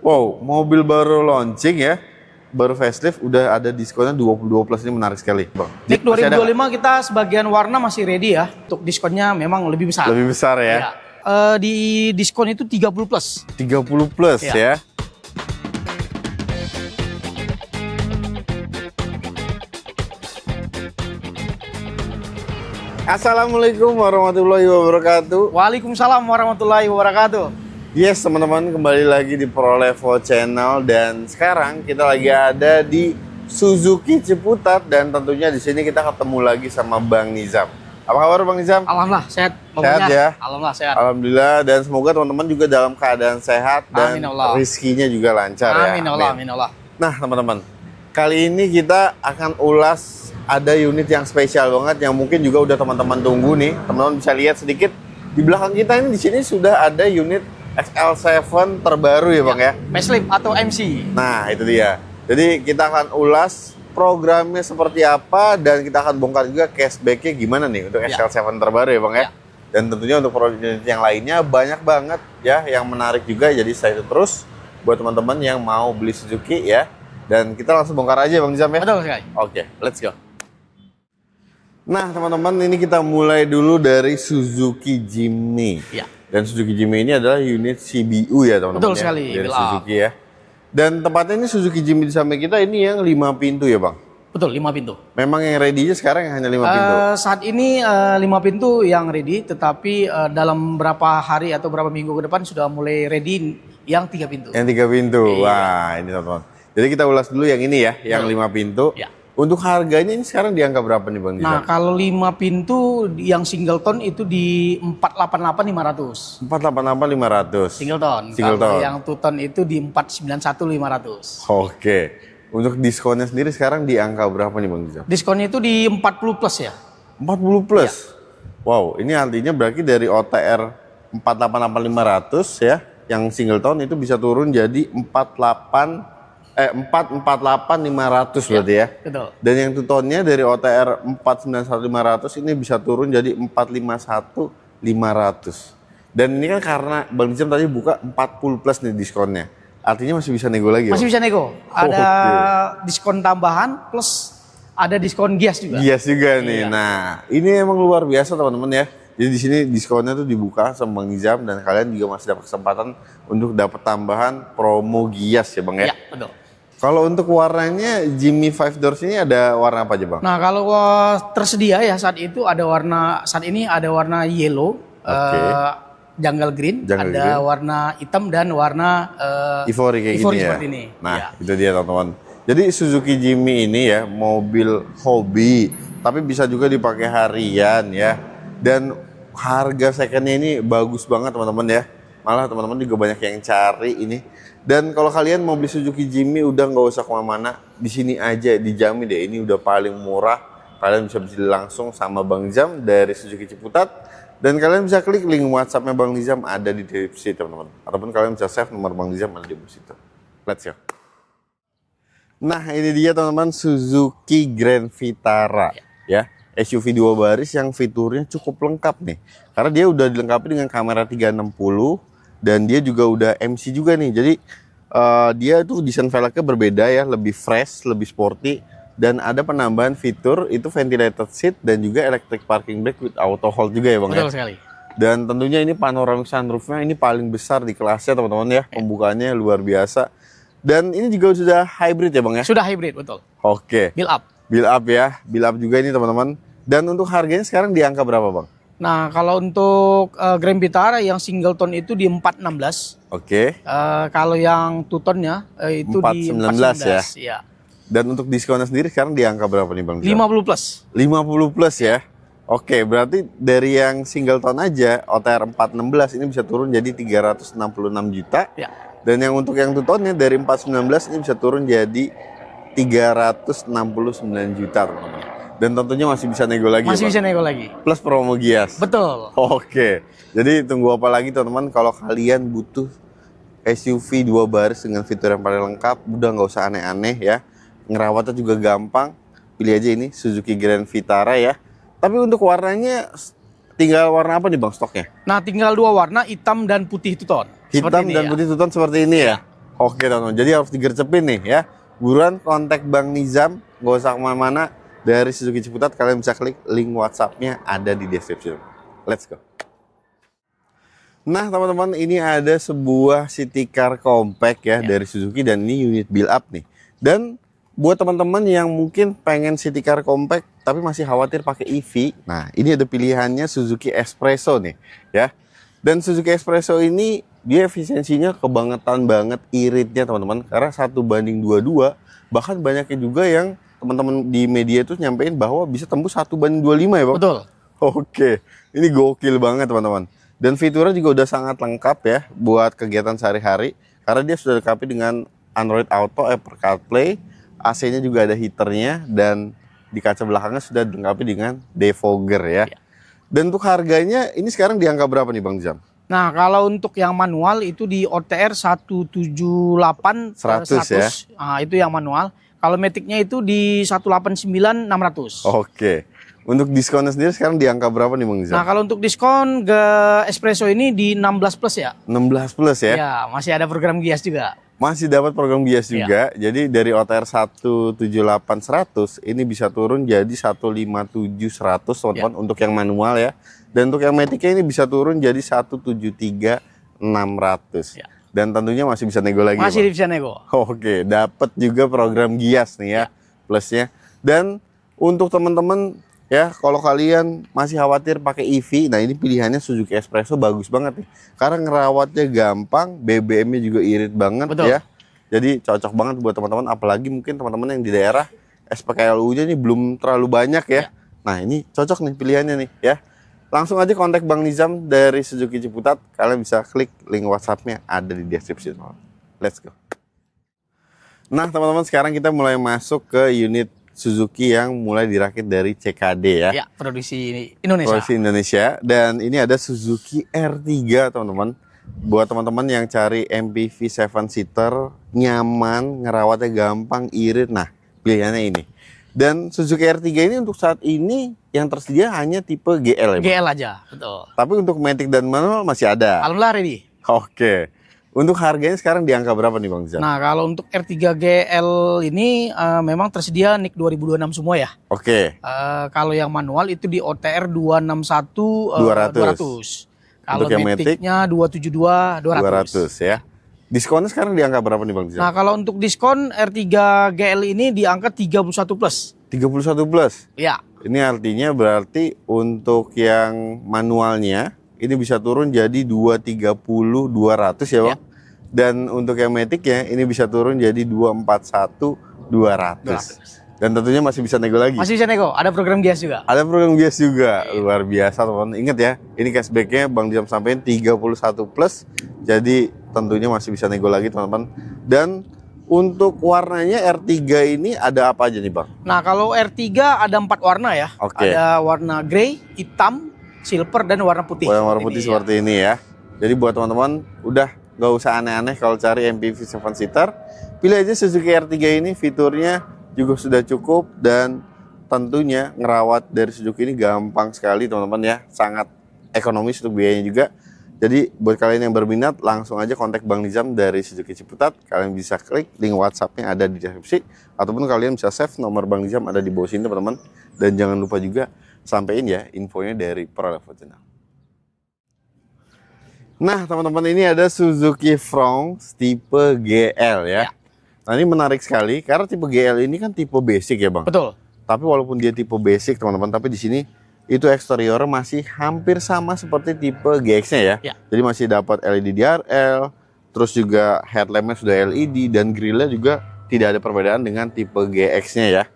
Wow, mobil baru launching ya, baru facelift, udah ada diskonnya 22 plus, ini menarik sekali, Bang. Nik 2025 kita sebagian warna masih ready ya. Untuk diskonnya memang lebih besar. Lebih besar ya? Ya. Di diskon itu 30 plus. 30 plus ya. Assalamualaikum warahmatullahi wabarakatuh. Waalaikumsalam warahmatullahi wabarakatuh. Yes teman-teman, kembali lagi di ProLevo Channel dan sekarang kita lagi ada di Suzuki Ciputat dan tentunya di sini kita ketemu lagi sama Bang Nizam. Apa kabar Bang Nizam? Alhamdulillah sehat. Sehat ya? Alhamdulillah sehat. Alhamdulillah, dan semoga teman-teman juga dalam keadaan sehat dan rezekinya juga lancar ya. Amin Allah, amin Allah. Nah teman-teman, kali ini kita akan ulas ada unit yang spesial banget yang mungkin juga udah teman-teman tunggu nih. Teman-teman bisa lihat sedikit di belakang kita ini, di sini sudah ada unit XL7 terbaru ya Bang ya? Facelift atau MC. Nah itu dia. Jadi kita akan ulas programnya seperti apa dan kita akan bongkar juga cashbacknya gimana nih untuk XL7 terbaru ya Bang ya? Dan tentunya untuk produk yang lainnya banyak banget ya yang menarik juga, jadi stay terus buat teman-teman yang mau beli Suzuki ya. Dan kita langsung bongkar aja Bang Nizam ya? Betul sekali. Oke, let's go. Nah teman-teman, ini kita mulai dulu dari Suzuki Jimny. Ya. Dan Suzuki Jimny ini adalah unit CBU ya teman-teman. Betul ya, sekali. dari Suzuki ya. Dan tempatnya ini Suzuki Jimny di samping kita ini yang 5 pintu ya Bang? Betul, 5 pintu. Memang yang ready-nya sekarang yang hanya 5 pintu? Saat ini 5 pintu yang ready, tetapi dalam berapa hari atau berapa minggu ke depan sudah mulai ready yang 3 pintu. Yang 3 pintu, iya. Wah ini teman-teman. Jadi kita ulas dulu yang ini ya, yang 5 pintu. Ya. Untuk harganya ini sekarang di angka berapa nih Bang Nizam? Nah kalau 5 pintu yang single tone itu di 488.500. 488.500. Single tone. Single Kalau tone. yang two tone itu di 491.500. Oke. Untuk diskonnya sendiri sekarang di angka berapa nih Bang Nizam? Diskonnya itu di 40 plus ya. 40 plus? Wow, ini artinya berarti dari OTR 488.500 ya, yang single tone itu bisa turun jadi 448.500 berarti ya. Betul. Dan yang two tone-nya dari OTR 491.500 ini bisa turun jadi 451.500. Dan ini kan karena Bang Nizam tadi buka 40 plus nih diskonnya. Artinya masih bisa nego lagi. Masih bisa nego. Ada diskon tambahan plus ada diskon gias juga. Gias juga nih. Iya. Nah, ini emang luar biasa teman-teman ya. Jadi di sini diskonnya tuh dibuka sama Bang Nizam dan kalian juga masih dapat kesempatan untuk dapat tambahan promo gias ya Bang ya. Iya, betul. Kalau untuk warnanya Jimny 5 Doors ini ada warna apa aja Bang? Nah kalau tersedia ya saat itu ada warna, saat ini ada warna yellow, jungle green, ada warna hitam dan warna ivory kayak ivory gini ya. seperti ini. Nah Ya. itu dia teman-teman. Jadi Suzuki Jimny ini ya mobil hobi, tapi bisa juga dipakai harian ya. Dan harga secondnya ini bagus banget teman-teman ya. Malah teman-teman juga banyak yang cari ini. Dan kalau kalian mau beli Suzuki Jimny udah nggak usah kemana-mana, di sini aja dijamin deh ini udah paling murah. Kalian bisa beli langsung sama Bang Nizam dari Suzuki Ciputat. Dan kalian bisa klik link WhatsApp-nya Bang Nizam ada di deskripsi teman-teman. Ataupun kalian bisa save nomor Bang Nizam ada di situ. Let's go. Nah ini dia teman-teman Suzuki Grand Vitara ya. SUV 2 baris yang fiturnya cukup lengkap nih. Karena dia udah dilengkapi dengan kamera 360 dan dia juga udah MC juga nih. Jadi dia tuh desain velgnya berbeda ya, lebih fresh, lebih sporty. Dan ada penambahan fitur itu ventilated seat dan juga electric parking brake with auto hold juga ya Bang. Betul sekali. Dan tentunya ini panoramic sunroofnya ini paling besar di kelasnya teman-teman ya. Pembukaannya luar biasa. Dan ini juga sudah hybrid ya Bang ya? Sudah hybrid, betul. Oke. Build up. Build up ya, build up juga ini teman-teman. Dan untuk harganya sekarang di angka berapa Bang? Nah kalau untuk Grand Vitara yang single tone itu di 416. Oke. Kalau yang two tone-nya itu 419 di 419 ya? Ya. Dan untuk diskonnya sendiri sekarang di angka berapa nih Bang? 50 plus. 50 plus ya? Oke, berarti dari yang single tone aja OTR 416 ini bisa turun jadi 366 juta. Ya. Dan yang untuk yang two tone-nya dari 419 ini bisa turun jadi 369 juta teman-teman. Dan tentunya masih bisa nego lagi. Masih ya, bisa nego lagi. Plus promo gias. Betul. Oke. Jadi tunggu apa lagi teman-teman, kalau kalian butuh SUV 2 baris dengan fitur yang paling lengkap, udah nggak usah aneh-aneh ya. Ngerawatnya juga gampang. Pilih aja ini Suzuki Grand Vitara ya. Tapi untuk warnanya tinggal warna apa nih Bang stoknya? Nah tinggal 2 warna, hitam dan putih two tone. Hitam dan putih two tone seperti ini ya? Oke teman-teman, jadi harus digercepin nih ya. Buruan kontak Bang Nizam, nggak usah kemana-mana. Dari Suzuki Ciputat kalian bisa klik link WhatsApp-nya ada di description. Let's go. Nah teman-teman, ini ada sebuah city car compact ya dari Suzuki, dan ini unit build up nih. Dan buat teman-teman yang mungkin pengen city car compact tapi masih khawatir pakai EV, nah ini ada pilihannya Suzuki Espresso nih ya. Dan Suzuki Espresso ini dia efisiensinya kebangetan banget iritnya teman-teman, karena 1:22. Bahkan banyaknya juga yang teman-teman di media itu nyampein bahwa bisa tembus 1:25 ya Bang? Betul. Oke, ini gokil banget teman-teman. Dan fiturnya juga udah sangat lengkap ya buat kegiatan sehari-hari, karena dia sudah dilengkapi dengan Android Auto, Apple CarPlay, AC-nya juga ada heaternya, dan di kaca belakangnya sudah dilengkapi dengan defogger ya. Dan untuk harganya ini sekarang di angka berapa nih Bang Nizam? Nah, kalau untuk yang manual itu di OTR 178 100 ya. Nah, itu yang manual. Kalau Matic-nya itu di 189 600. Oke. Untuk diskonnya sendiri sekarang di angka berapa nih Bang Nizam? Nah, kalau untuk diskon ke Espresso ini di 16 plus ya. 16 plus ya? Ya, masih ada program Gias juga. Masih dapat program Gias juga. Jadi dari OTR 178 100 ini bisa turun jadi 157 100 teman-teman untuk yang manual ya. Dan untuk yang Matic-nya ini bisa turun jadi 173 600. Dan tentunya masih bisa nego lagi. Masih ya, bisa nego. Oke, dapat juga program Gias nih ya, plusnya. Dan untuk teman-teman ya, kalau kalian masih khawatir pakai EV, nah ini pilihannya Suzuki Espresso bagus banget nih. Karena ngerawatnya gampang, BBM-nya juga irit banget. Betul. Ya. Jadi cocok banget buat teman-teman, apalagi mungkin teman-teman yang di daerah SPKLU-nya nih belum terlalu banyak ya. Nah, ini cocok nih pilihannya nih ya. Langsung aja kontak Bang Nizam dari Suzuki Ciputat. Kalian bisa klik link WhatsApp-nya ada di deskripsi. Let's go. Nah teman-teman, sekarang kita mulai masuk ke unit Suzuki yang mulai dirakit dari CKD ya. Ya, produksi Indonesia. Produksi Indonesia. Dan ini ada Suzuki R3 teman-teman. Buat teman-teman yang cari MPV 7-seater, nyaman, ngerawatnya gampang, irit. Nah, pilihannya ini. Dan Suzuki R3 ini untuk saat ini yang tersedia hanya tipe GL ya, Bang? GL aja, betul. Tapi untuk Matic dan manual masih ada. Alhamdulillah ready. Oke. Untuk harganya sekarang di angka berapa nih Bang Nizam? Nah, kalau untuk R3 GL ini memang tersedia NIK 2026 semua ya. Oke. Kalau yang manual itu di OTR 261 200. Kalau Matic-nya 272 200 ya. Diskonnya sekarang di angka berapa nih Bang Nizam? Nah, kalau untuk diskon R3 GL ini di angka 31 plus. 31 plus? Ya. Ini artinya berarti untuk yang manualnya ini bisa turun jadi 230 200 ya Bang? Ya. Dan untuk yang Matic ya ini bisa turun jadi 241 200. Dan tentunya masih bisa nego lagi. Masih bisa nego, ada program Gias juga. Ada program Gias juga, luar biasa teman-teman. Ingat ya, ini cashbacknya Bang Nizam sampein 31 plus. Jadi tentunya masih bisa nego lagi teman-teman. Dan untuk warnanya R3 ini ada apa aja nih Bang? Nah, kalau R3 ada 4 warna ya. Ada warna grey, hitam, silver, dan warna putih. Warna putih seperti ini ya. Jadi buat teman-teman udah gak usah aneh-aneh kalau cari MPV 7-seater. Pilih aja Suzuki R3 ini, fiturnya juga sudah cukup. Dan tentunya ngerawat dari Suzuki ini gampang sekali teman-teman ya. Sangat ekonomis untuk biayanya juga. Jadi buat kalian yang berminat langsung aja kontak Bang Nizam dari Suzuki Ciputat. Kalian bisa klik link WhatsApp-nya ada di deskripsi. Ataupun kalian bisa save nomor Bang Nizam ada di bawah sini teman-teman. Dan jangan lupa juga sampein ya infonya dari Prolefo Channel. Nah teman-teman, ini ada Suzuki Fronx tipe GL ya. Nah ini menarik sekali karena tipe GL ini kan tipe basic ya Bang. Betul. Tapi walaupun dia tipe basic teman-teman, tapi di sini itu eksterior masih hampir sama seperti tipe GX-nya ya. Jadi masih dapat LED DRL, terus juga headlampnya sudah LED dan grillnya juga tidak ada perbedaan dengan tipe GX-nya ya.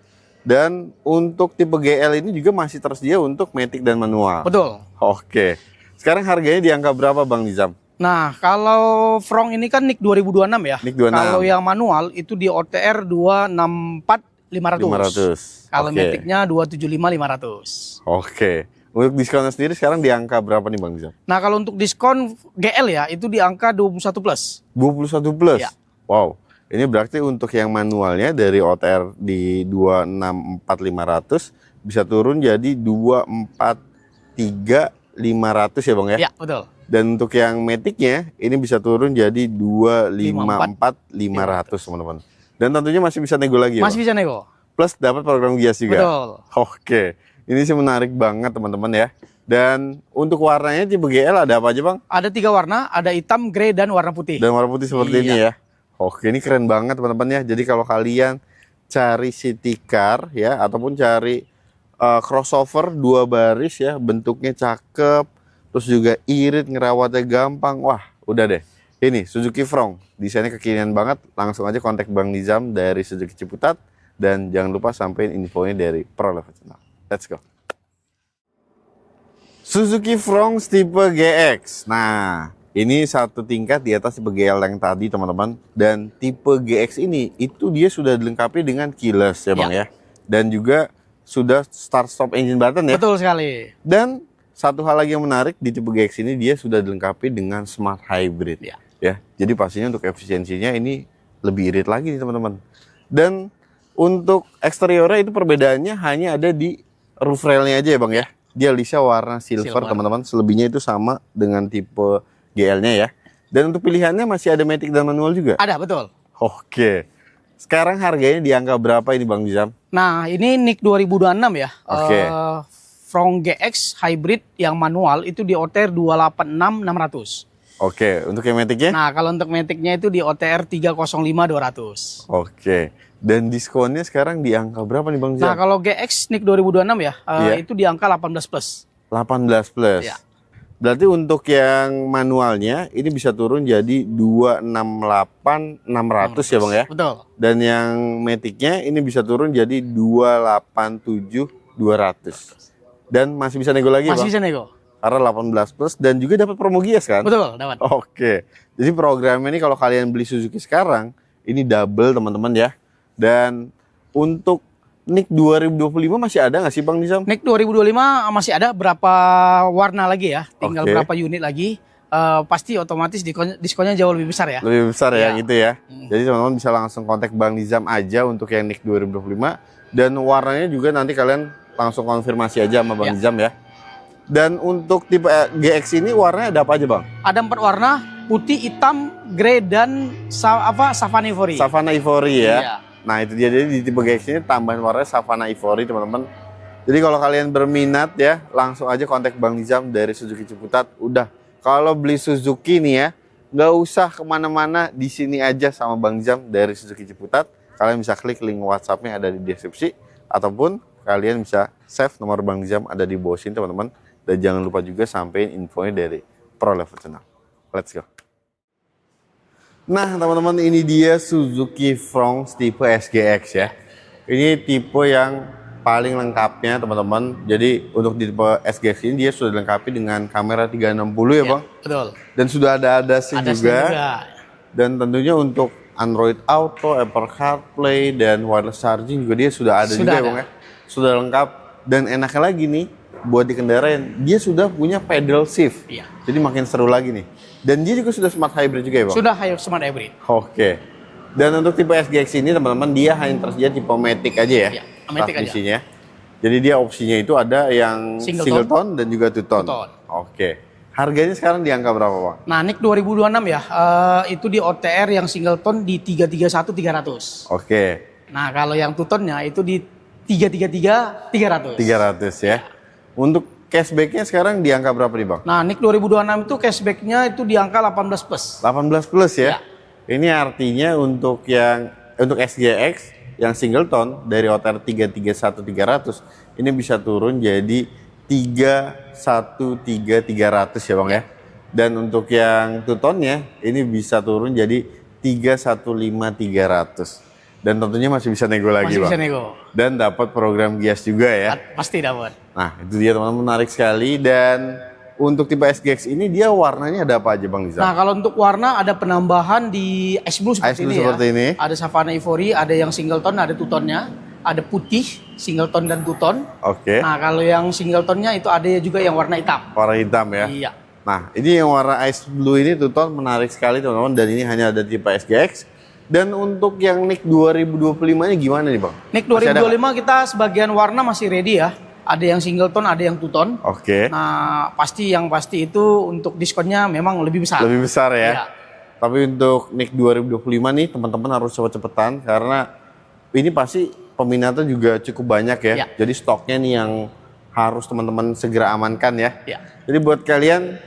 Dan untuk tipe GL ini juga masih tersedia untuk Matic dan manual. Betul. Oke. Sekarang harganya di angka berapa Bang Nizam? Nah, kalau Fronx ini kan NIK 2026 ya. NIK 26. Kalau yang manual itu di OTR 264 500. Kalau Matic-nya 275 500. Oke. Untuk diskonnya sendiri sekarang di angka berapa nih Bang Nizam? Nah, kalau untuk diskon GL ya itu di angka 21 plus. 21 plus? Ya. Wow. Ini berarti untuk yang manualnya dari OTR di 264 500 bisa turun jadi 243 500 ya Bang ya? Ya, betul. Dan untuk yang Matic-nya ini bisa turun jadi 254.500 teman-teman. Dan tentunya masih bisa nego lagi ya, Masih bisa nego. Plus dapat program Gias juga. Betul. Oke, ini sih menarik banget teman-teman ya. Dan untuk warnanya tipe GL ada apa aja bang? Ada 3 warna, ada hitam, grey, dan warna putih. Dan warna putih seperti ini ya. Oke, ini keren banget teman-teman ya. Jadi kalau kalian cari city car ya, ataupun cari crossover 2 baris ya, bentuknya cakep, terus juga irit, ngerawatnya gampang. Wah, udah deh. Ini Suzuki Frong, desainnya kekinian banget. Langsung aja kontak Bang Nizam dari Suzuki Ciputat. Dan jangan lupa sampein infonya dari Pro Level Channel. Let's go. Suzuki Frong tipe GX. Nah, ini satu tingkat di atas tipe GL yang tadi teman-teman. Dan tipe GX ini, itu dia sudah dilengkapi dengan keyless ya bang ya. Dan juga sudah start stop engine button ya. Betul sekali. Dan satu hal lagi yang menarik di tipe GX ini, dia sudah dilengkapi dengan smart hybrid ya. Jadi pastinya untuk efisiensinya ini lebih irit lagi nih teman-teman. Dan untuk eksteriornya itu perbedaannya hanya ada di roof railnya aja ya bang ya. Dia lisa warna silver teman-teman. Selebihnya itu sama dengan tipe GL-nya ya. Dan untuk pilihannya masih ada matic dan manual juga? Ada, betul. Oke. Sekarang harganya di angka berapa ini Bang Nizam? Nah, ini NIK 2026 ya. Oke. Frong GX hybrid yang manual itu di OTR 286.600. Oke, untuk yang matic-nya? Nah, kalau untuk matic-nya itu di OTR 305.200. Oke. Dan diskonnya sekarang di angka berapa nih Bang Nizam? Nah, kalau GX NIK 2026 ya, itu di angka 18 plus. 18 plus. Ya. Berarti untuk yang manualnya ini bisa turun jadi 268.600 ya Bang ya? Betul. Dan yang matic-nya ini bisa turun jadi 287.200. Dan masih bisa nego lagi Masih Bang? bisa nego. Karena 18 plus dan juga dapat promo Gias kan? Betul, dapat. Oke. Jadi programnya ini kalau kalian beli Suzuki sekarang ini double teman-teman ya. Dan untuk NIK 2025 masih ada nggak sih Bang Nizam? NIK 2025 masih ada berapa warna lagi ya, tinggal berapa unit lagi. Pasti otomatis diskonnya jauh lebih besar ya. Lebih besar ya gitu ya. Jadi teman-teman bisa langsung kontak Bang Nizam aja untuk yang NIK 2025. Dan warnanya juga nanti kalian langsung konfirmasi aja sama Bang Nizam ya. Dan untuk tipe GX ini warnanya ada apa aja Bang? Ada 4 warna, putih, hitam, grey, dan Savana Ivory. Savana Ivory ya. Iya. Nah itu dia, jadi di tipe GX ini tambahan warnanya Savana Ivory teman-teman. Jadi kalau kalian berminat ya, langsung aja kontak Bang Nizam dari Suzuki Ciputat. Udah, kalau beli Suzuki nih ya, nggak usah kemana-mana, di sini aja sama Bang Nizam dari Suzuki Ciputat. Kalian bisa klik link WhatsApp-nya ada di deskripsi, ataupun kalian bisa save nomor Bang Nizam ada di bawah sini teman-teman. Dan jangan lupa juga sampein infonya dari Pro Level Channel. Let's go. Nah teman-teman, ini dia Suzuki Frong tipe SGX ya. Ini tipe yang paling lengkapnya teman-teman. Jadi untuk di tipe SGX ini dia sudah dilengkapi dengan kamera 360 ya Bang? Betul. Dan sudah ada ADAS juga. Dan tentunya untuk Android Auto, Apple CarPlay, dan wireless charging juga dia sudah ada juga ya Bang ya. Sudah lengkap. Dan enaknya lagi nih, buat dikendarain, dia sudah punya pedal shift. Iya. Jadi makin seru lagi nih. Dan dia juga sudah smart hybrid juga ya Bang? Sudah smart hybrid. Oke. Dan untuk tipe SGX ini teman-teman, dia hanya tersedia tipe matic aja ya? Iya, matic aja. Transmisinya. Jadi dia opsinya itu ada yang single tone dan juga two tone. Oke. Harganya sekarang di angka berapa Bang? Nah, NIK 2026 ya, itu di OTR yang single tone di 331.300. Oke. Nah, kalau yang two tone-nya itu di 333.300. 300 ya. Untuk cashback-nya sekarang di angka berapa nih Bang? Nah, NIK 2026 itu cashback-nya itu di angka 18 plus. 18 plus ya? Ya. Ini artinya untuk SGX yang single tone dari OTR 331.300 ini bisa turun jadi 313.300 ya Bang ya. Dan untuk yang two tone-nya ini bisa turun jadi 315.300. Dan tentunya masih bisa nego lagi Masih Bang. bisa nego. Dan dapat program Gias juga ya. Pasti dapat. Nah, itu dia teman-teman, menarik sekali. Dan untuk tipe SGX ini dia warnanya ada apa aja Bang Nizam? Nah, kalau untuk warna ada penambahan di Ice Blue seperti ini ya. Ini. Ada Savana Ivory, ada yang single tone, ada two tone-nya. Ada putih, single tone dan two tone. Oke. Nah, kalau yang single tone-nya itu ada juga yang warna hitam. Warna hitam ya? Iya. Nah, ini yang warna Ice Blue ini two tone menarik sekali teman-teman. Dan ini hanya ada tipe SGX. Dan untuk yang NIK 2025-nya gimana nih Bang? NIK 2025 kita sebagian warna masih ready ya. Ada yang single tone, ada yang two tone. Oke. Nah, yang pasti itu untuk diskonnya memang lebih besar. Lebih besar ya. Iya. Tapi untuk NIK 2025 nih teman-teman harus cepet-cepetan karena ini pasti peminatnya juga cukup banyak ya. Iya. Jadi stoknya nih yang harus teman-teman segera amankan ya. Iya. Jadi buat kalian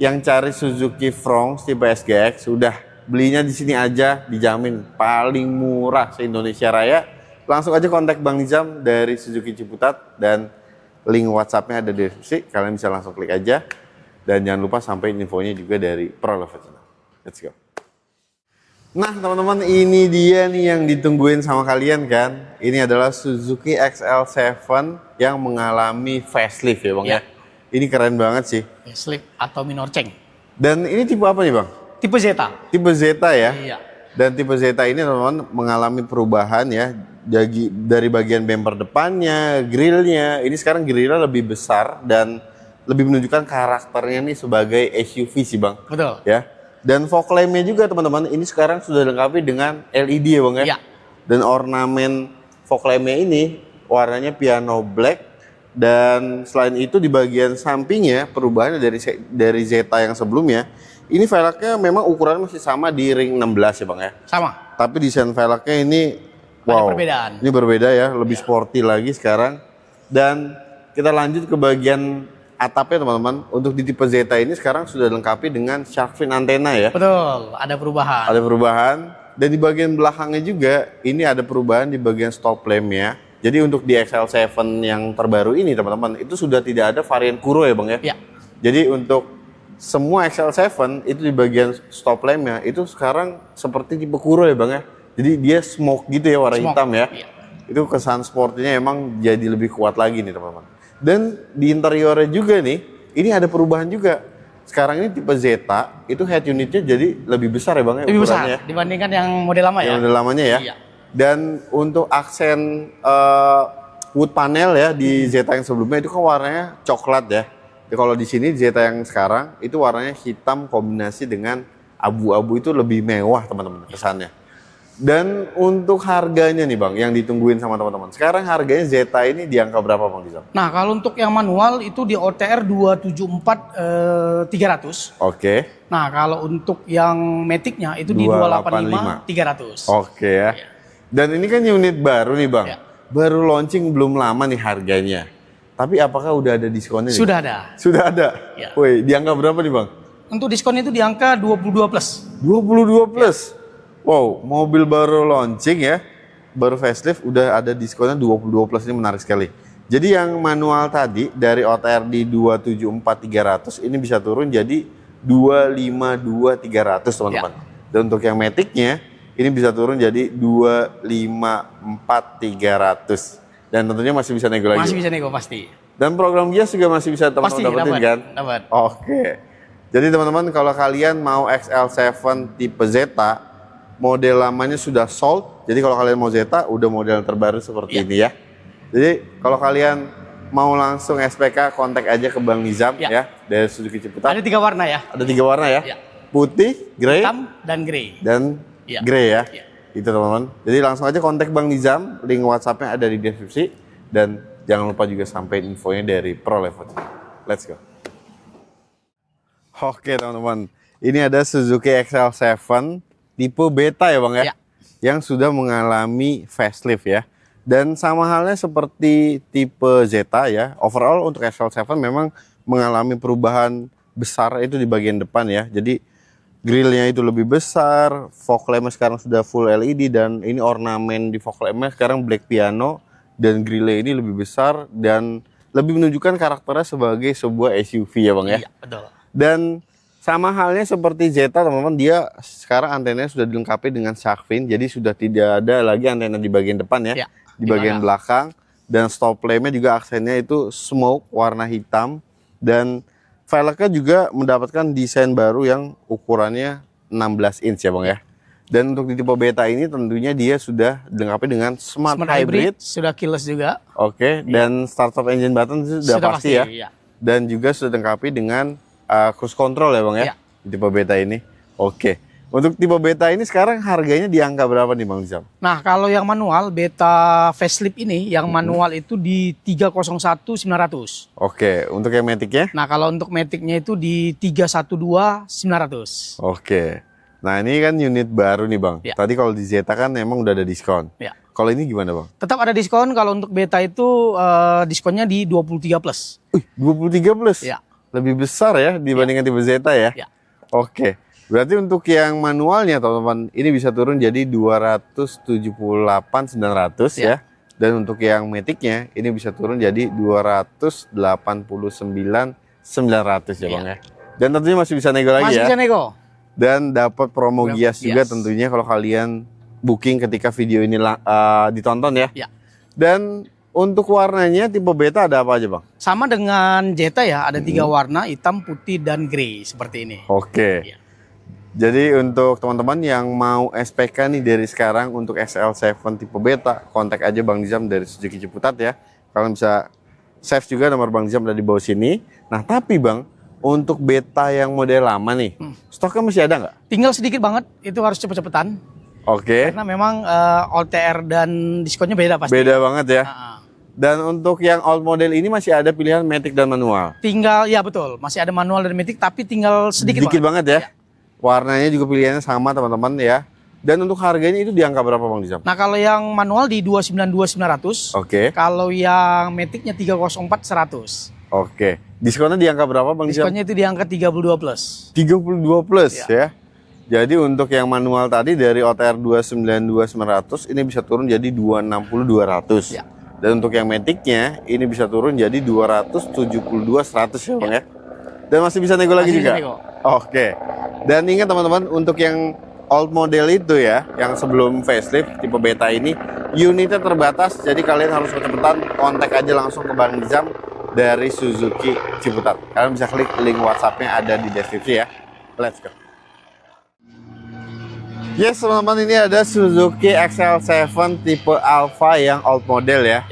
yang cari Suzuki Fronx tipe SGX, udah belinya di sini aja, dijamin paling murah se-Indonesia Raya. Langsung aja kontak Bang Nizam dari Suzuki Ciputat dan link WhatsApp-nya ada di deskripsi. Kalian bisa langsung klik aja. Dan jangan lupa sampein infonya juga dari ProLover Channel. Let's go. Nah teman-teman, ini dia nih yang ditungguin sama kalian kan. Ini adalah Suzuki XL7 yang mengalami facelift ya Bang ya. Ini keren banget sih. Facelift atau minor change. Dan ini tipe apa nih Bang? Tipe Zeta. Tipe Zeta ya? Iya. Dan tipe Zeta ini teman-teman mengalami perubahan ya. Dari bagian bumper depannya, grillnya. Ini sekarang grillnya lebih besar dan lebih menunjukkan karakternya nih sebagai SUV sih Bang. Betul. Ya. Dan fog lamp-nya juga teman-teman, ini sekarang sudah dilengkapi dengan LED ya Bang ya. Iya. Dan ornamen fog lamp-nya ini warnanya piano black. Dan selain itu di bagian sampingnya perubahannya dari Zeta yang sebelumnya, ini velgnya memang ukurannya masih sama di ring 16 ya Bang ya. Sama. Tapi desain velgnya ini Ada perbedaan. Ini berbeda ya, lebih sporty lagi sekarang. Dan kita lanjut ke bagian atapnya teman-teman. Untuk di tipe Zeta ini sekarang sudah dilengkapi dengan shark fin antena ya. Betul, ada perubahan. Ada perubahan. Dan di bagian belakangnya juga ini ada perubahan di bagian stop lamp-nya. Jadi untuk di XL7 yang terbaru ini teman-teman, itu sudah tidak ada varian Kuro ya Bang ya. Iya. Jadi untuk semua XL7 itu di bagian stop lamp-nya itu sekarang seperti tipe Kuro ya Bang ya. Jadi dia smoke gitu ya, warna hitam ya. Iya. Itu kesan sportnya emang jadi lebih kuat lagi nih teman-teman. Dan di interiornya juga nih, ini ada perubahan juga. Sekarang ini tipe Zeta, itu head unitnya jadi lebih besar ya Bang ya. Lebih besar ya. dibandingkan yang model lama ya. Yang model lamanya ya. Iya. Dan untuk aksen wood panel ya di Zeta yang sebelumnya itu kan warnanya coklat ya. Jadi kalau di sini Zeta yang sekarang itu warnanya hitam kombinasi dengan abu-abu, itu lebih mewah teman-teman kesannya. Dan untuk harganya nih Bang, yang ditungguin sama teman-teman. Sekarang harganya Zeta ini di angka berapa Bang Nizam? Nah, kalau untuk yang manual itu di OTR 274 300. Oke. Nah, kalau untuk yang Matic-nya itu di 285 300. Oke ya. Iya. Dan ini kan unit baru nih Bang. Iya. Baru launching belum lama nih harganya. Tapi apakah udah ada diskonnya nih? Sudah ada. Sudah ada? Iya. Woi, di angka berapa nih Bang? Untuk diskon itu di angka 22 plus. 22 plus. Wow, mobil baru launching ya. Baru facelift udah ada diskonnya 22 plus, ini menarik sekali. Jadi yang manual tadi dari OTR di 274 300 ini bisa turun jadi 252 300 teman-teman. Dan untuk yang Matic-nya ini bisa turun jadi 254 300. Dan tentunya masih bisa nego lagi. Masih bisa nego pasti. Dan program Gias juga masih bisa teman-teman dapetin kan? Dapat. Oke. Jadi teman-teman kalau kalian mau XL7 tipe Zeta, model lamanya sudah sold. Jadi kalau kalian mau Zeta, udah model terbaru seperti ini ya. Jadi kalau kalian mau langsung SPK, kontak aja ke Bang Nizam ya dari Suzuki Ciputat. Ada 3 warna ya. Ada 3 warna ya. Ya. Putih, grey, Hitam dan grey. dan grey ya. Ya. Itu teman-teman. Jadi langsung aja kontak Bang Nizam, link WhatsApp-nya ada di deskripsi. Dan jangan lupa juga sampein infonya dari ProLover. Let's go. Oke teman-teman, ini ada Suzuki XL7 tipe beta ya Bang ya? Ya. Yang sudah mengalami facelift ya. Dan sama halnya seperti tipe Zeta ya, overall untuk XL7 memang mengalami perubahan besar itu di bagian depan ya. Jadi grillnya itu lebih besar, fog lamp sekarang sudah full LED, dan ini ornamen di fog lamp sekarang black piano, dan grillnya ini lebih besar dan lebih menunjukkan karakternya sebagai sebuah SUV ya Bang ya. Iya, betul. Dan sama halnya seperti Zeta teman-teman, dia sekarang antenanya sudah dilengkapi dengan shark fin, jadi sudah tidak ada lagi antena di bagian depan ya, di bagian belakang. Dan stop lamp-nya juga aksennya itu smoke warna hitam, dan velgnya juga mendapatkan desain baru yang ukurannya 16 inch ya Bang ya. Dan untuk di tipe beta ini tentunya dia sudah dilengkapi dengan smart hybrid, sudah keyless juga. Oke, dan start stop engine button sudah pasti ya. Iya. Dan juga sudah dilengkapi dengan cruise control ya Bang ya, Iya. di tipe beta ini. Oke. Untuk tipe beta ini sekarang harganya di angka berapa nih Bang Nizam? Nah, kalau yang manual beta facelift ini yang manual itu di 301.900. Oke, untuk yang Matic-nya? Nah, kalau untuk Matic-nya itu di 312.900. Oke. Nah, ini kan unit baru nih Bang. Ya. Tadi kalau di Zeta kan emang udah ada diskon. Ya. Kalau ini gimana Bang? Tetap ada diskon. Kalau untuk beta itu diskonnya di 23 plus. 23 plus? Ya. Lebih besar ya dibandingkan tipe Zeta ya? Ya. Oke. Berarti untuk yang manualnya teman-teman ini bisa turun jadi 278.900 ya. Dan untuk yang Matic-nya ini bisa turun jadi 289.900 ya Bang ya. Dan tentunya masih bisa nego lagi Masih ya. bisa nego. Dan dapat promo gias juga Gias. tentunya kalau kalian booking ketika video ini ditonton ya. Ya. Dan untuk warnanya tipe beta ada apa aja Bang? Sama dengan Zeta ya, ada 3 warna, hitam, putih, dan grey seperti ini. Oke. Iya. Jadi untuk teman-teman yang mau SPK nih dari sekarang untuk XL7 tipe beta, kontak aja Bang Nizam dari Suzuki Ciputat ya. Kalian bisa save juga nomor Bang Nizam ada di bawah sini. Nah tapi Bang, untuk beta yang model lama nih, stoknya masih ada nggak? Tinggal sedikit banget, itu harus cepet-cepetan. Oke. Karena memang OTR dan diskonnya beda pasti. Beda banget ya. Nah, Dan untuk yang old model ini masih ada pilihan Matic dan manual. tinggal, ya betul, masih ada manual dan Matic, tapi tinggal sedikit banget ya. Warnanya juga pilihannya sama teman-teman ya. Dan untuk harganya itu di angka berapa Bang Nizam? Nah, kalau yang manual di 292.900. Oke. Kalau yang Matic-nya 304.100. Oke. Diskonnya di angka berapa Bang Nizam? Diskonnya itu di angka 32 plus. 32 plus ya. Jadi untuk yang manual tadi dari OTR 292.900 ini bisa turun jadi 260.200. Ya. Dan untuk yang Matic-nya ini bisa turun jadi 272.100 ya Bang ya. Dan masih bisa nego lagi Masih bisa juga. nego. Oke. Dan ingat teman-teman untuk yang old model itu ya, yang sebelum facelift tipe beta ini unitnya terbatas, jadi kalian harus kecepatan kontak aja langsung ke Bang Nizam dari Suzuki Ciputat. Kalian bisa klik link WhatsApp-nya ada di deskripsi ya. Let's go. Yes teman-teman, ini ada Suzuki XL7 tipe Alpha yang old model ya.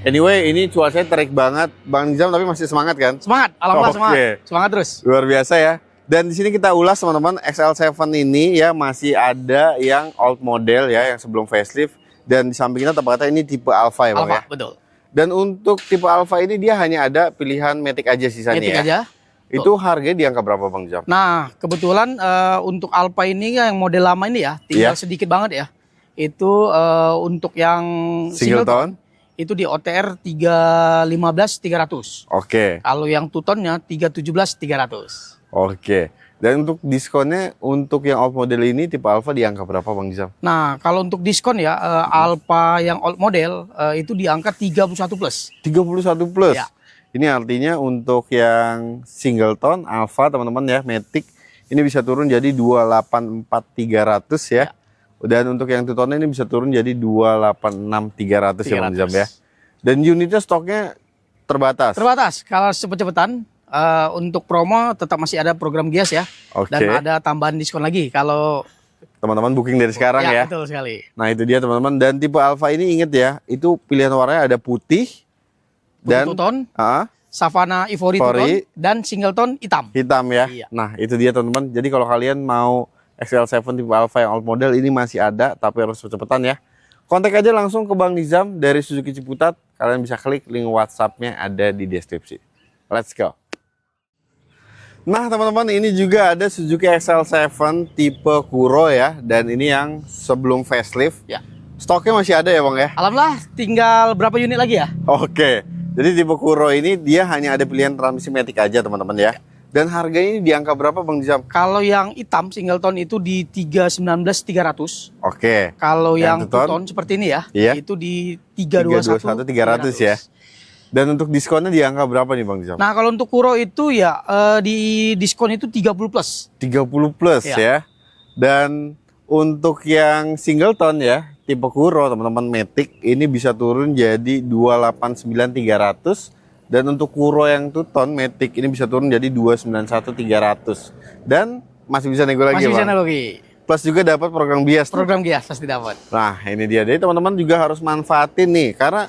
Anyway, ini cuacanya terik banget, Bang Nizam, tapi masih semangat kan? Semangat, alhamdulillah Oke. semangat. Semangat terus. Luar biasa ya. Dan di sini kita ulas teman-teman, XL7 ini ya masih ada yang old model ya, yang sebelum facelift. Dan di samping kita tepatnya ini tipe Alpha ya Bang Alpha, ya. betul. Dan untuk tipe Alpha ini dia hanya ada pilihan Matic aja sisanya Matic ya. aja. Itu harganya di angka berapa Bang Nizam? Nah, kebetulan untuk Alpha ini yang model lama ini ya, tinggal Iya. sedikit banget ya. Itu untuk yang Single tone? itu di OTR 315.300. Oke. Kalau yang two tone-nya 317.300. Oke. Dan untuk diskonnya untuk yang old model ini tipe Alpha di angka berapa Bang Nizam? Nah, kalau untuk diskon ya Alpha yang old model itu di angka 31 plus. 31 plus. Ya. Ini artinya untuk yang single tone Alpha teman-teman ya, Matic ini bisa turun jadi 284.300 ya. Dan untuk yang two tone ini bisa turun jadi 286.300 ya Bang Nizam ya. Dan unitnya stoknya terbatas. Terbatas. Kalau cepet-cepetan untuk promo tetap masih ada program gias ya. Oke. Dan ada tambahan diskon lagi kalau Teman-teman booking dari sekarang ya. betul sekali. Nah itu dia teman-teman. Dan tipe Alpha ini inget ya, itu pilihan warnanya ada putih dan Two tone, Savana Ivory two tone, dan single tone hitam. hitam ya. Iya. Nah itu dia teman-teman. Jadi kalau kalian mau XL7 tipe Alpha yang old model ini masih ada, tapi harus cepetan ya. Kontak aja langsung ke Bang Nizam dari Suzuki Ciputat. Kalian bisa klik link WhatsApp-nya ada di deskripsi. Let's go. Nah teman-teman, ini juga ada Suzuki XL7 tipe Kuro ya. Dan ini yang sebelum facelift. Ya. Stoknya masih ada ya Bang ya? Alhamdulillah tinggal berapa unit lagi ya? Oke. Jadi tipe Kuro ini dia hanya ada pilihan transmisi Matic aja teman-teman ya. Dan harganya di angka berapa Bang Nizam? Kalau yang hitam single tone itu di 319.300. Oke. Kalau Yang yang two two tone? tone seperti ini ya, Iya. itu di 321.300 300 ya. Dan untuk diskonnya di angka berapa nih Bang Nizam? Nah, kalau untuk Kuro itu ya di diskon itu 30 plus. 30 plus Iya. ya. Dan untuk yang single tone ya, tipe Kuro teman-teman Matic ini bisa turun jadi 289.300. Dan untuk Kuro yang two tone Matic ini bisa turun jadi 291.300. Dan masih bisa nego lagi Masih bisa Bang. analogi. Plus juga dapat program bias. Program gias pasti dapat. Nah ini dia. Jadi teman-teman juga harus manfaatin nih. Karena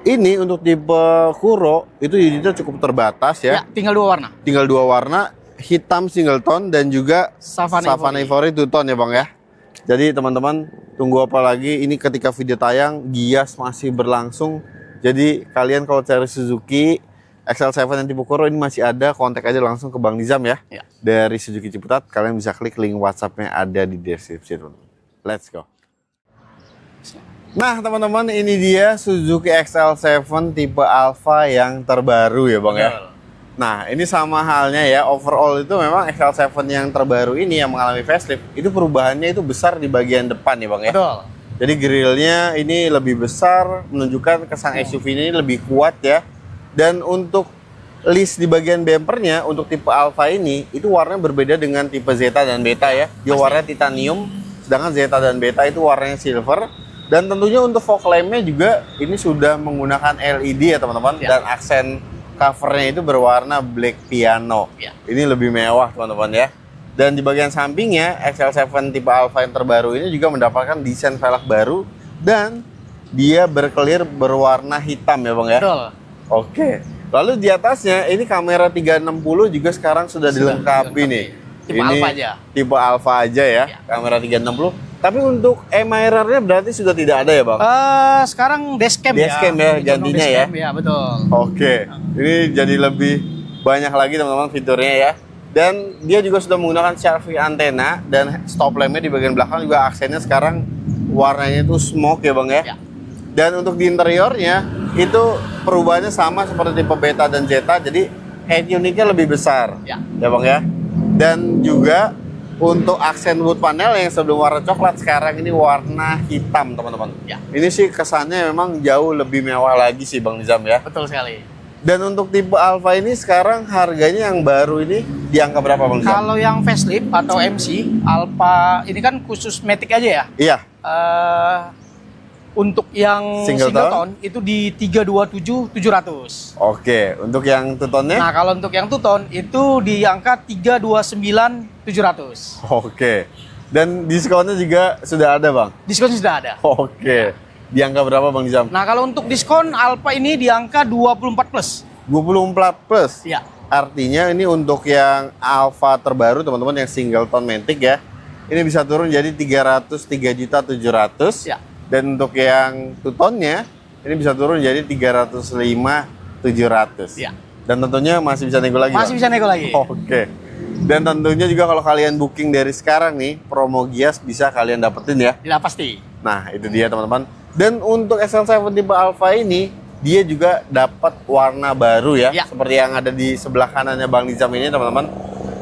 ini untuk tipe Kuro itu unitnya cukup terbatas ya. Ya, tinggal 2 warna. Tinggal 2 warna, hitam singleton dan juga Savana Ivory two-tone ya Bang ya. Jadi teman-teman tunggu apa lagi, ini ketika video tayang Gias masih berlangsung. Jadi kalian kalau cari Suzuki XL7 yang tipe Kuro ini masih ada, kontak aja langsung ke Bang Nizam ya. Dari Suzuki Ciputat, kalian bisa klik link WhatsApp-nya ada di deskripsi. Let's go. Nah teman-teman, ini dia Suzuki XL7 tipe Alfa yang terbaru ya Bang ya. Nah ini sama halnya ya, overall itu memang XL7 yang terbaru ini yang mengalami facelift, itu perubahannya itu besar di bagian depan ya Bang ya. Betul. Jadi grillnya ini lebih besar, menunjukkan kesan SUV ini lebih kuat ya. Dan untuk list di bagian bumpernya, untuk tipe Alfa ini, itu warnanya berbeda dengan tipe Zeta dan Beta ya. Dia warnanya titanium, sedangkan Zeta dan Beta itu warnanya silver. Dan tentunya untuk fog lampnya juga ini sudah menggunakan LED ya teman-teman. Dan aksen covernya itu berwarna black piano. Ini lebih mewah teman-teman ya. Dan di bagian sampingnya XL7 tipe Alfa yang terbaru ini juga mendapatkan desain velg baru. Dan dia berkelir berwarna hitam ya Bang ya. Betul. Oke. Lalu di atasnya ini kamera 360 juga sekarang sudah dilengkapi nih. Tipe ini Alfa aja. Tipe Alfa aja ya, kamera 360. Tapi untuk mirror-nya berarti sudah tidak ada ya Bang? Sekarang dashcam ya gantinya ya. Ya betul. Oke. Ini jadi lebih banyak lagi teman-teman fiturnya ya. Dan dia juga sudah menggunakan Sharpie antena dan stop lampnya di bagian belakang juga aksennya sekarang warnanya itu smoke ya Bang ya. Dan untuk di interiornya itu perubahannya sama seperti tipe Beta dan Zeta, jadi head unitnya lebih besar ya Bang ya. Dan juga untuk aksen wood panel yang sebelum warna coklat sekarang ini warna hitam teman-teman. Ini sih kesannya memang jauh lebih mewah lagi sih Bang Nizam ya. Betul sekali. Dan untuk tipe Alfa ini sekarang harganya yang baru ini di angka berapa Bang Nizam? Kalau yang facelift atau MC Alfa ini kan khusus Matic aja ya. Iya. Untuk yang singleton itu di 327.700. Oke, untuk yang two-tone-nya? Nah, kalau untuk yang two-tone itu di angka 329.700. Oke. Dan diskonnya juga sudah ada, Bang? Diskon sudah ada. Oke. Di angka berapa, Bang Nizam? Nah, kalau untuk diskon Alfa ini di angka 24 plus. 24 plus? Iya. Artinya ini untuk yang Alfa terbaru, teman-teman, yang singleton Matic ya. Ini bisa turun jadi 303.700.000. Ya. Dan untuk yang two-tone-nya ini bisa turun jadi 305.700. Ya. Dan tentunya masih bisa nego lagi. Masih bisa nego lagi. Oke. Dan tentunya juga kalau kalian booking dari sekarang nih, promo Gias bisa kalian dapetin ya. Tidak pasti. Nah, itu dia teman-teman. Dan untuk XL7 tipe Alfa ini dia juga dapat warna baru ya. Seperti yang ada di sebelah kanannya Bang Nizam ini teman-teman.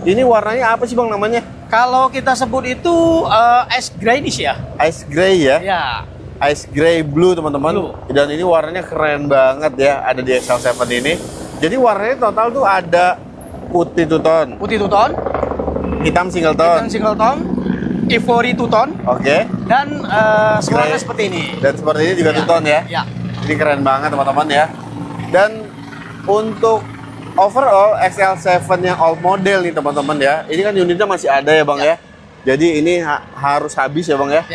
Ini warnanya apa sih Bang namanya? Kalau kita sebut itu ice greyish ya. Ice grey ya? Ya. Ice grey blue teman-teman. Dan ini warnanya keren banget ya, ada di XL7 ini. Jadi warnanya total tuh ada putih two-tone. Putih two-tone. Hitam singleton. Hitam singleton. Ivory two-tone. Oke. Dan suaranya seperti ini. Dan seperti ini juga two-tone ya? Ya. Ini keren banget teman-teman ya. Dan untuk overall XL7 yang old model nih teman-teman ya. Ini kan unitnya masih ada ya Bang ya. Jadi ini harus habis ya Bang ya.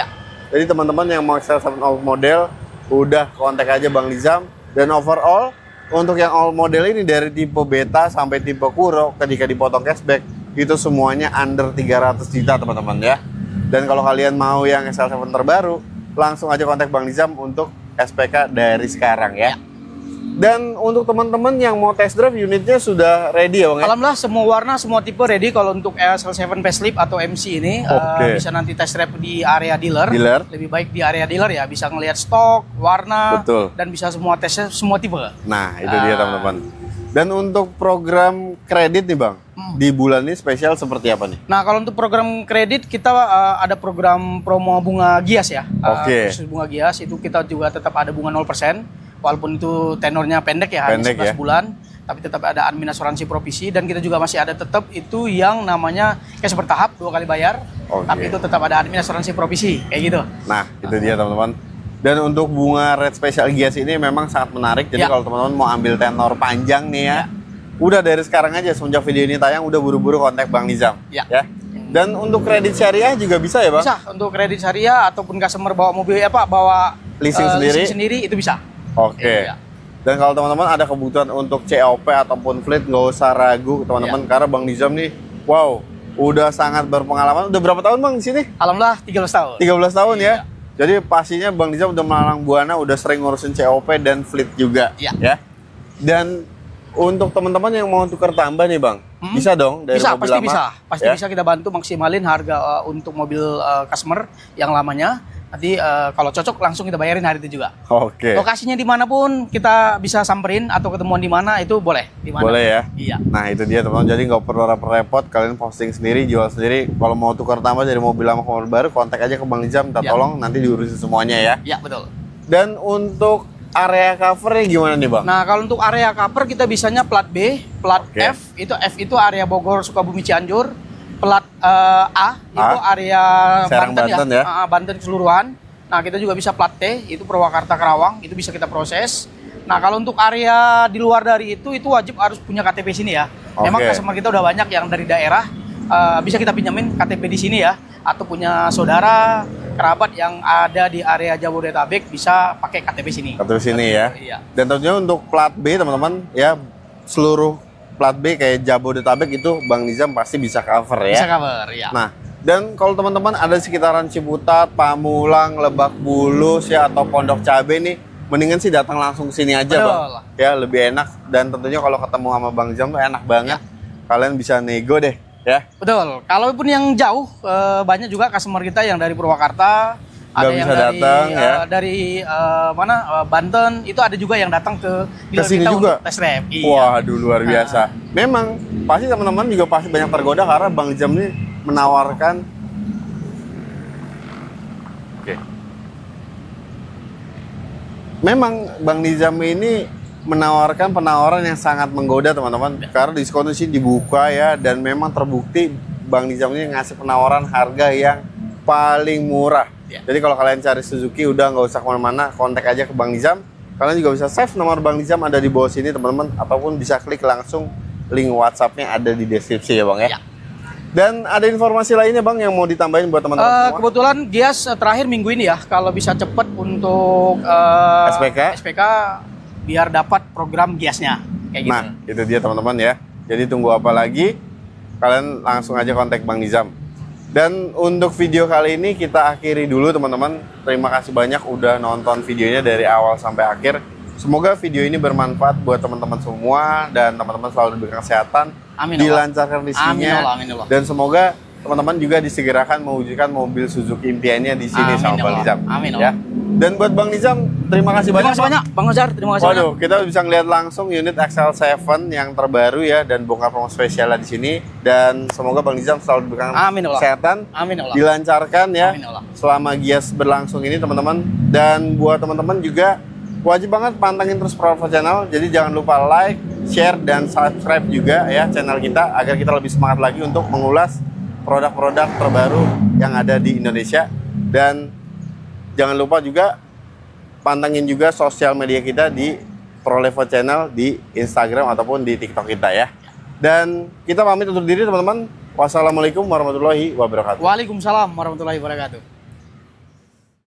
Jadi teman-teman yang mau XL7 old model udah kontak aja Bang Nizam. Dan overall untuk yang old model ini dari tipe Beta sampai tipe Kuro ketika dipotong cashback itu semuanya under 300 juta teman-teman ya. Dan kalau kalian mau yang XL7 terbaru langsung aja kontak Bang Nizam untuk SPK dari sekarang ya. Dan untuk teman-teman yang mau test drive unitnya sudah ready ya Bang ya? Alhamdulillah semua warna, semua tipe ready. Kalau untuk XL7 facelift atau MC ini bisa nanti test drive di area dealer. Lebih baik di area dealer ya, bisa ngelihat stok, warna, dan bisa semua tesnya semua tipe. Nah itu dia teman-teman. Dan untuk program kredit nih Bang, di bulan ini spesial seperti apa nih? Nah kalau untuk program kredit kita ada program promo bunga Gias ya. Khusus bunga Gias itu kita juga tetap ada bunga 0%. Walaupun itu tenornya pendek ya, hanya 11 bulan, tapi tetap ada admin asuransi provisi, dan kita juga masih ada tetap itu yang namanya cash bertahap 2 kali bayar, tapi itu tetap ada admin asuransi provisi, kayak gitu. Nah, itu dia teman-teman. Dan untuk bunga red special Gias ini memang sangat menarik, jadi kalau teman-teman mau ambil tenor panjang nih ya, udah dari sekarang aja, semenjak video ini tayang, udah buru-buru kontak Bang Nizam. Ya. Dan untuk kredit syariah juga bisa ya Bang? Bisa, untuk kredit syariah ataupun customer bawa mobil bawa leasing sendiri itu bisa. Oke. Dan kalau teman-teman ada kebutuhan untuk COP ataupun fleet, nggak usah ragu teman-teman, karena Bang Nizam nih Wow, udah sangat berpengalaman. Udah berapa tahun Bang di sini? Alhamdulillah 13 tahun. 13 tahun Iya. ya. Jadi pastinya Bang Nizam udah melalang buana, udah sering ngurusin COP dan fleet juga. Iya. Ya. Dan untuk teman-teman yang mau tukar tambah nih Bang, bisa dong dari Bisa, mobil pasti lama? bisa. Pasti Ya? bisa kita bantu maksimalin harga untuk mobil customer yang lamanya. Nanti kalau cocok langsung kita bayarin hari itu juga. Oke. Lokasinya dimanapun kita bisa samperin atau ketemuan di mana itu boleh. Di mana? Boleh ya? Iya. Nah itu dia teman-teman, jadi nggak perlu repot-repot, kalian posting sendiri, jual sendiri. Kalau mau tukar tambah dari mobil lama ke mobil baru, kontak aja ke Bang Nizam, minta Ya. tolong, nanti diurusin semuanya ya. Iya, betul. Dan untuk area covernya gimana nih Bang? Nah, kalau untuk area cover kita bisanya plat B, plat Oke. F itu area Bogor, Sukabumi, Cianjur. Plat A itu area Serang, Banten ya? Banten keseluruhan. Nah, kita juga bisa plat T, itu Purwakarta, Karawang, itu bisa kita proses. Nah, kalau untuk area di luar dari itu wajib harus punya KTP sini ya. Memang Oke. customer kita udah banyak yang dari daerah, bisa kita pinjamin KTP di sini ya. Atau punya saudara, kerabat yang ada di area Jabodetabek bisa pakai KTP sini. Kartu sini ya. Iya. Dan tentunya untuk plat B teman-teman ya, seluruh plat B kayak Jabodetabek itu Bang Nizam pasti bisa cover ya. Bisa cover, ya. Nah, dan kalau teman-teman ada di sekitaran Ciputat, Pamulang, Lebak Bulus ya atau Pondok Cabe nih, mendingan sih datang langsung ke sini aja Betul. Bang. Ya lebih enak, dan tentunya kalau ketemu sama Bang Nizam tuh enak banget. Kalian bisa nego deh ya. Betul. Kalaupun yang jauh, banyak juga customer kita yang dari Purwakarta, ada Nggak yang bisa dari datang, ya. dari Banten, itu ada juga yang datang ke dealer sini kita juga? untuk tes drive. Iya. Waduh luar biasa. Memang pasti teman-teman juga pasti banyak tergoda karena Bang Nizam ini menawarkan. Oke. Memang Bang Nizam ini menawarkan penawaran yang sangat menggoda teman-teman, karena diskon di sini dibuka ya, dan memang terbukti Bang Nizam ini ngasih penawaran harga yang paling murah. Ya. Jadi kalau kalian cari Suzuki udah nggak usah kemana-mana, kontak aja ke Bang Nizam. Kalian juga bisa save nomor Bang Nizam ada di bawah sini teman-teman, ataupun bisa klik langsung link WhatsApp-nya ada di deskripsi ya Bang ya. Ya. Dan ada informasi lainnya Bang yang mau ditambahin buat teman-teman semua? Kebetulan Gias terakhir minggu ini ya, kalau bisa cepet untuk SPK biar dapat program Giasnya kayak gitu. Nah, itu dia teman-teman ya. Jadi tunggu apa lagi? Kalian langsung aja kontak Bang Nizam. Dan untuk video kali ini kita akhiri dulu teman-teman. Terima kasih banyak udah nonton videonya dari awal sampai akhir. Semoga video ini bermanfaat buat teman-teman semua dan teman-teman selalu diberikan kesehatan, Amin, dilancarkan Amin, rezekinya, Allah. Amin, Allah. dan semoga teman-teman juga disegerakan mewujudkan mobil Suzuki impiannya di sini Amin, sama Bang Allah. Nizam. Amin, Ya. Dan buat Bang Nizam, terima kasih Terima banyak. kasih banyak, Bang Ozar. Terima kasih banyak. Waduh, kita bisa ngeliat langsung unit XL7 yang terbaru ya, dan bongkar promo spesialnya di sini. Dan semoga Bang Nizam selalu diberikan Amin, Allah. kesehatan, Amin, Allah. dilancarkan ya Amin, Allah. selama Gias berlangsung ini teman-teman. Dan buat teman-teman juga wajib banget pantengin terus Provo Channel. Jadi jangan lupa like, share, dan subscribe juga ya channel kita agar kita lebih semangat lagi untuk mengulas produk-produk terbaru yang ada di Indonesia. Dan jangan lupa juga pantengin juga sosial media kita di Prolevo Channel di Instagram ataupun di TikTok kita ya. Dan kita pamit undur diri teman-teman. Wassalamualaikum warahmatullahi wabarakatuh. Waalaikumsalam warahmatullahi wabarakatuh.